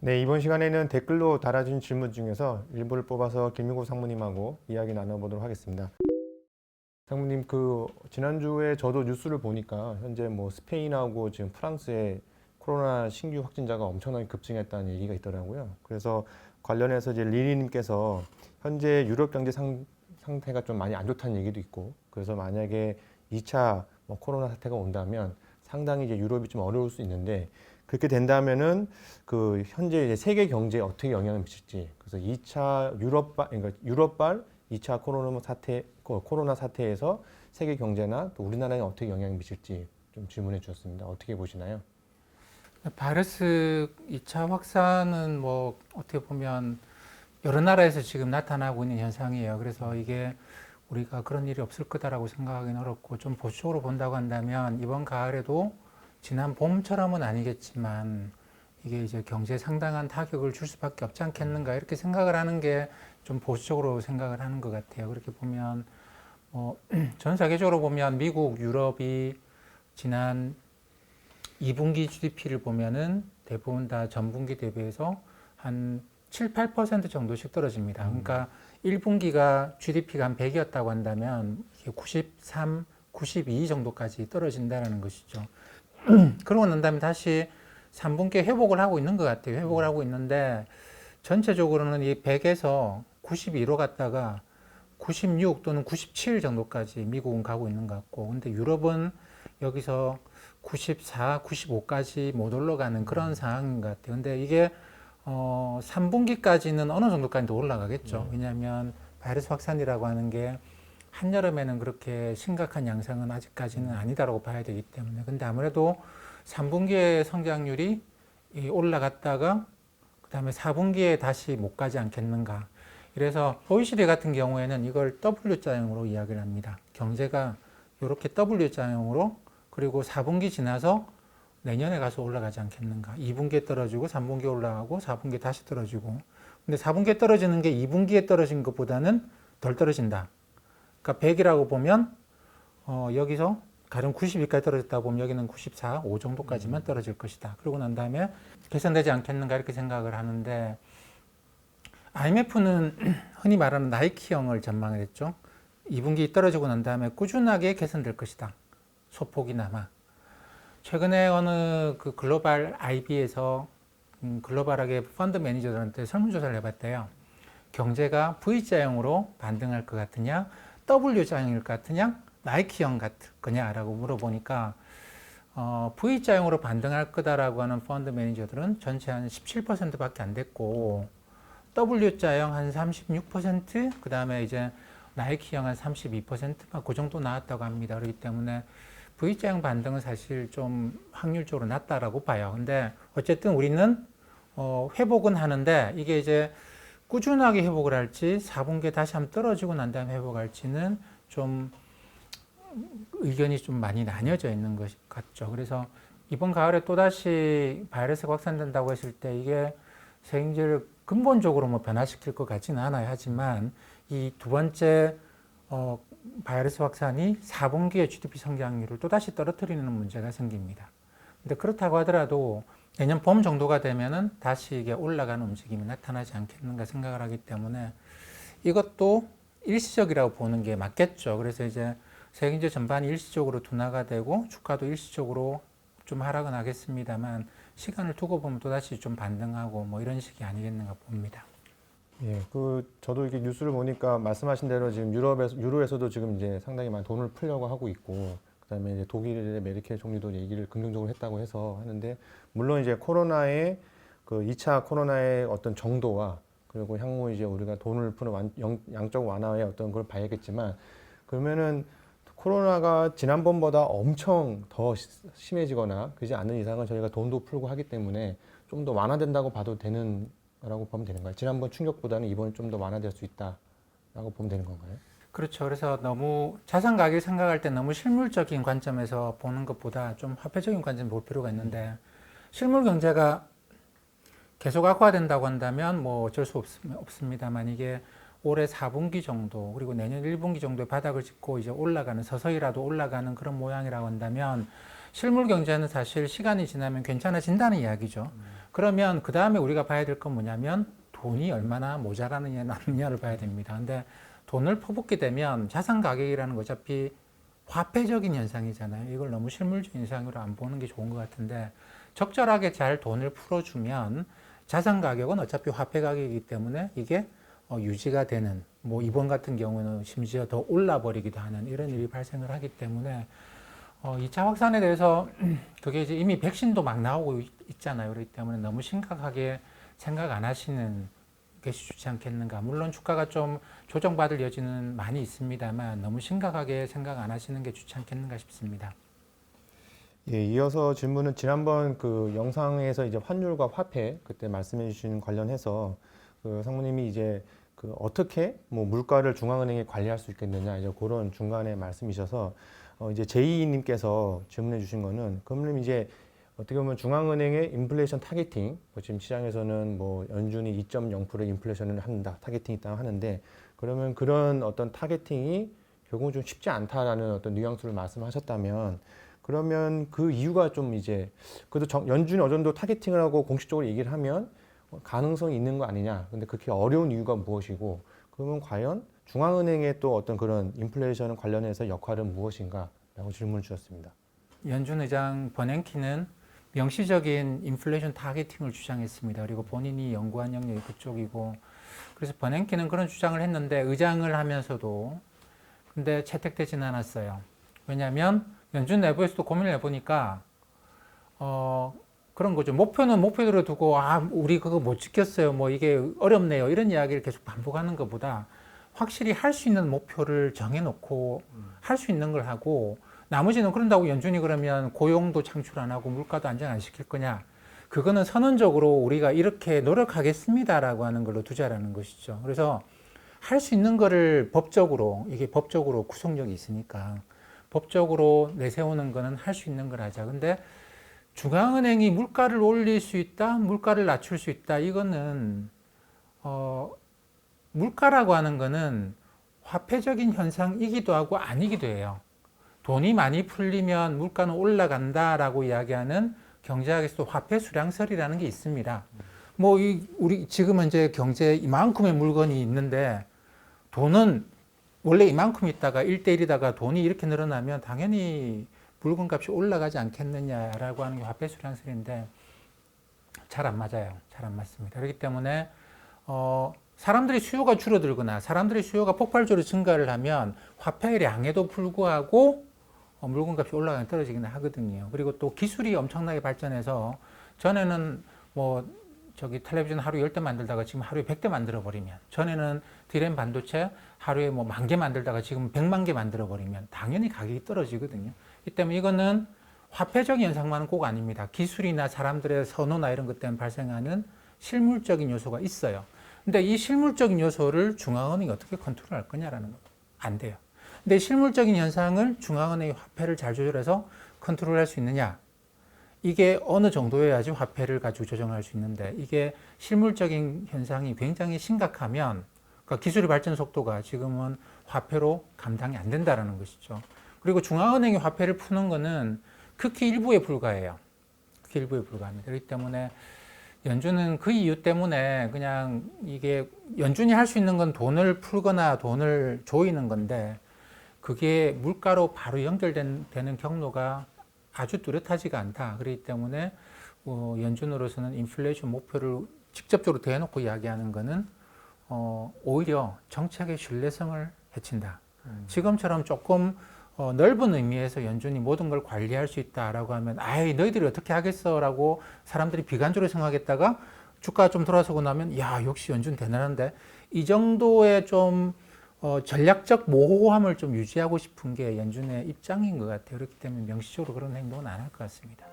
네, 이번 시간에는 댓글로 달아진 질문 중에서 일부를 뽑아서 김민구 상무님하고 이야기 나눠보도록 하겠습니다. 상무님, 지난주에 저도 뉴스를 보니까 현재 뭐 스페인하고 지금 프랑스에 코로나 신규 확진자가 엄청나게 급증했다는 얘기가 있더라고요. 그래서 관련해서 이제 리리님께서 현재 유럽 경제 상태가 좀 많이 안 좋다는 얘기도 있고, 그래서 만약에 2차 뭐 코로나 사태가 온다면 상당히 이제 유럽이 좀 어려울 수 있는데, 그렇게 된다면은 현재 이제 세계 경제에 어떻게 영향을 미칠지, 그래서 2차 그러니까 유럽발 2차 코로나 사태에서 세계 경제나 또 우리나라에 어떻게 영향을 미칠지 좀 질문해 주셨습니다. 어떻게 보시나요? 바이러스 2차 확산은 뭐 어떻게 보면 여러 나라에서 지금 나타나고 있는 현상이에요. 그래서 이게 우리가 그런 일이 없을 거다라고 생각하기는 어렵고, 좀 보수적으로 본다고 한다면 이번 가을에도 지난 봄처럼은 아니겠지만 이게 이제 경제에 상당한 타격을 줄 수밖에 없지 않겠는가, 이렇게 생각을 하는 게 좀 보수적으로 생각을 하는 것 같아요. 그렇게 보면 전 세계적으로 보면 미국, 유럽이 지난 2분기 GDP를 보면은 대부분 다 전분기 대비해서 한 7, 8% 정도씩 떨어집니다. 그러니까 1분기가 GDP가 한 100이었다고 한다면 93, 92 정도까지 떨어진다는 것이죠. 그러고 난 다음에 다시 3분기에 회복을 하고 있는 것 같아요. 회복을 하고 있는데 전체적으로는 이 100에서 92로 갔다가 96 또는 97 정도까지 미국은 가고 있는 것 같고, 근데 유럽은 여기서 94, 95까지 못 올라가는 그런 상황인 것 같아요. 근데 이게 3분기까지는 어느 정도까지 더 올라가겠죠. 왜냐하면 바이러스 확산이라고 하는 게 한여름에는 그렇게 심각한 양상은 아직까지는 아니다라고 봐야 되기 때문에. 근데 아무래도 3분기의 성장률이 올라갔다가 그다음에 4분기에 다시 못 가지 않겠는가. 그래서 OECD 같은 경우에는 이걸 W자형으로 이야기를 합니다. 경제가 이렇게 W자형으로, 그리고 4분기 지나서 내년에 가서 올라가지 않겠는가. 2분기에 떨어지고 3분기에 올라가고 4분기에 다시 떨어지고. 근데 4분기에 떨어지는 게 2분기에 떨어진 것보다는 덜 떨어진다. 그러니까 100이라고 보면 여기서 가령 92까지 떨어졌다 보면 여기는 94, 5 정도까지만 떨어질 것이다. 그러고 난 다음에 개선되지 않겠는가, 이렇게 생각을 하는데, IMF는 흔히 말하는 나이키형을 전망을 했죠. 2분기 떨어지고 난 다음에 꾸준하게 개선될 것이다. 소폭이나마. 최근에 어느 그 글로벌 IB에서 글로벌하게 펀드 매니저들한테 설문조사를 해봤대요. 경제가 V자형으로 반등할 것 같으냐, W자형일 것 같으냐, 나이키형 같을 거냐라고 물어보니까 V자형으로 반등할 거다라고 하는 펀드 매니저들은 전체 한 17%밖에 안 됐고, W자형 한 36%, 그 다음에 이제 나이키형 한 32%막 그 정도 나왔다고 합니다. 그렇기 때문에 V자형 반등은 사실 좀 확률적으로 낮다라고 봐요. 근데 어쨌든 우리는 회복은 하는데, 이게 이제 꾸준하게 회복을 할지 4분기에 다시 한번 떨어지고 난 다음에 회복할지는 좀 의견이 좀 많이 나뉘어져 있는 것 같죠. 그래서 이번 가을에 또다시 바이러스가 확산된다고 했을 때 이게 세계경제를 근본적으로 뭐 변화시킬 것 같지는 않아요. 하지만 이 두 번째 바이러스 확산이 4분기의 GDP 성장률을 또다시 떨어뜨리는 문제가 생깁니다. 근데 그렇다고 하더라도 내년 봄 정도가 되면은 다시 이게 올라가는 움직임이 나타나지 않겠는가 생각을 하기 때문에 이것도 일시적이라고 보는 게 맞겠죠. 그래서 이제 세계경제 전반이 일시적으로 둔화가 되고 주가도 일시적으로 좀 하락은 하겠습니다만, 시간을 두고 보면 또다시 좀 반등하고 뭐 이런 식이 아니겠는가 봅니다. 예, 저도 이렇게 뉴스를 보니까 말씀하신 대로 지금 유로에서도 지금 이제 상당히 많이 돈을 풀려고 하고 있고, 그다음에 이제 독일의 메르켈 총리도 얘기를 긍정적으로 했다고 해서 하는데, 물론 이제 2차 코로나의 어떤 정도와 그리고 향후 이제 우리가 돈을 푸는 양적 완화의 어떤 걸 봐야겠지만, 그러면은 코로나가 지난번보다 엄청 더 심해지거나 그러지 않는 이상은 저희가 돈도 풀고 하기 때문에 좀 더 완화된다고 봐도 되는 라고 보면 되는 거예요. 지난번 충격보다는 이번이 좀 더 완화될 수 있다라고 보면 되는 건가요? 그렇죠. 그래서 너무 자산 가격 생각할 때 너무 실물적인 관점에서 보는 것보다 좀 화폐적인 관점 볼 필요가 있는데, 실물 경제가 계속 악화된다고 한다면 뭐 어쩔 수 없습니다만, 이게 올해 4분기 정도 그리고 내년 1분기 정도에 바닥을 짚고 이제 올라가는, 서서히라도 올라가는 그런 모양이라고 한다면 실물 경제는 사실 시간이 지나면 괜찮아진다는 이야기죠. 그러면 그 다음에 우리가 봐야 될 건 뭐냐면 돈이 얼마나 모자라느냐 남느냐를 봐야 됩니다. 근데 돈을 퍼붓게 되면 자산 가격이라는 거 어차피 화폐적인 현상이잖아요. 이걸 너무 실물적인 현상으로 안 보는 게 좋은 것 같은데 적절하게 잘 돈을 풀어주면 자산 가격은 어차피 화폐 가격이기 때문에 이게 유지가 되는, 뭐 이번 같은 경우는 심지어 더 올라버리기도 하는 이런 일이 발생을 하기 때문에 2차 확산에 대해서 그게 이제 이미 백신도 막 나오고 있잖아요. 그렇기 때문에 너무 심각하게 생각 안 하시는 것이 좋지 않겠는가. 물론 주가가 좀 조정받을 여지는 많이 있습니다만 너무 심각하게 생각 안 하시는 게 좋지 않겠는가 싶습니다. 예, 이어서 질문은 지난번 그 영상에서 이제 환율과 화폐 그때 말씀해 주신 관련해서 그 상무님이 이제 그 어떻게 뭐 물가를 중앙은행이 관리할 수 있겠느냐 이제 그런 중간에 말씀이셔서 이제 제이님께서 질문해 주신 거는 그러면 이제 어떻게 보면 중앙은행의 인플레이션 타겟팅 지금 시장에서는 뭐 연준이 2.0% 인플레이션을 한다 타겟팅이 있다고 하는데 그러면 그런 어떤 타겟팅이 결국은 좀 쉽지 않다라는 어떤 뉘앙스를 말씀하셨다면 그러면 그 이유가 좀 이제 그래도 연준이 어느 정도 타겟팅을 하고 공식적으로 얘기를 하면 가능성이 있는 거 아니냐. 근데 그렇게 어려운 이유가 무엇이고 그러면 과연 중앙은행의 또 어떤 그런 인플레이션 관련해서 역할은 무엇인가라고 질문을 주셨습니다. 연준 의장 버냉키는 명시적인 인플레이션 타겟팅을 주장했습니다. 그리고 본인이 연구한 영역이 그쪽이고 그래서 버냉키는 그런 주장을 했는데 의장을 하면서도 근데 채택되지는 않았어요. 왜냐하면 연준 내부에서도 고민을 해보니까 그런 거죠. 목표는 목표대로 두고 우리 그거 못 지켰어요. 뭐 이게 어렵네요. 이런 이야기를 계속 반복하는 것보다 확실히 할 수 있는 목표를 정해놓고 할 수 있는 걸 하고 나머지는 그런다고 연준이 그러면 고용도 창출 안 하고 물가도 안정 안 시킬 거냐. 그거는 선언적으로 우리가 이렇게 노력하겠습니다라고 하는 걸로 두자라는 것이죠. 그래서 할 수 있는 거를 법적으로 이게 법적으로 구속력이 있으니까 법적으로 내세우는 거는 할 수 있는 걸 하자. 근데 중앙은행이 물가를 올릴 수 있다, 물가를 낮출 수 있다. 이거는 물가라고 하는 거는 화폐적인 현상이기도 하고 아니기도 해요. 돈이 많이 풀리면 물가는 올라간다라고 이야기하는 경제학에서도 화폐 수량설이라는 게 있습니다. 뭐 우리 지금 현재 경제에 이만큼의 물건이 있는데 돈은 원래 이만큼 있다가 1대1이다가 돈이 이렇게 늘어나면 당연히 물건값이 올라가지 않겠느냐라고 하는 게 화폐 수량설인데 잘 안 맞아요. 잘 안 맞습니다. 그렇기 때문에 사람들이 수요가 줄어들거나 사람들이 수요가 폭발적으로 증가를 하면 화폐량에도 불구하고 물건값이 올라가면 떨어지긴 하거든요. 그리고 또 기술이 엄청나게 발전해서 전에는 뭐 텔레비전 하루에 10대 만들다가 지금 하루에 100대 만들어 버리면 전에는 디램 반도체 하루에 뭐 10,000개 만들다가 지금 100만 개 만들어 버리면 당연히 가격이 떨어지거든요. 이 때문에 이거는 화폐적인 현상만은 꼭 아닙니다. 기술이나 사람들의 선호나 이런 것 때문에 발생하는 실물적인 요소가 있어요. 근데 이 실물적인 요소를 중앙은행이 어떻게 컨트롤할 거냐라는 거 안 돼요. 근데 실물적인 현상을 중앙은행이 화폐를 잘 조절해서 컨트롤할 수 있느냐? 이게 어느 정도여야지 화폐를 가지고 조정할 수 있는데 이게 실물적인 현상이 굉장히 심각하면 그러니까 기술의 발전 속도가 지금은 화폐로 감당이 안 된다는 것이죠. 그리고 중앙은행이 화폐를 푸는 거는 극히 일부에 불과해요. 극히 일부에 불과합니다. 그렇기 때문에 연준은 그 이유 때문에 그냥 이게 연준이 할 수 있는 건 돈을 풀거나 돈을 조이는 건데 그게 물가로 바로 연결되는 경로가 아주 뚜렷하지가 않다. 그렇기 때문에 연준으로서는 인플레이션 목표를 직접적으로 대놓고 이야기하는 것은 오히려 정책의 신뢰성을 해친다. 지금처럼 조금 넓은 의미에서 연준이 모든 걸 관리할 수 있다라고 하면 아이 너희들이 어떻게 하겠어라고 사람들이 비관적으로 생각했다가 주가가 좀 돌아서고 나면 야 역시 연준 대단한데 이 정도의 좀 전략적 모호함을 좀 유지하고 싶은 게 연준의 입장인 것 같아요. 그렇기 때문에 명시적으로 그런 행동은 안 할 것 같습니다.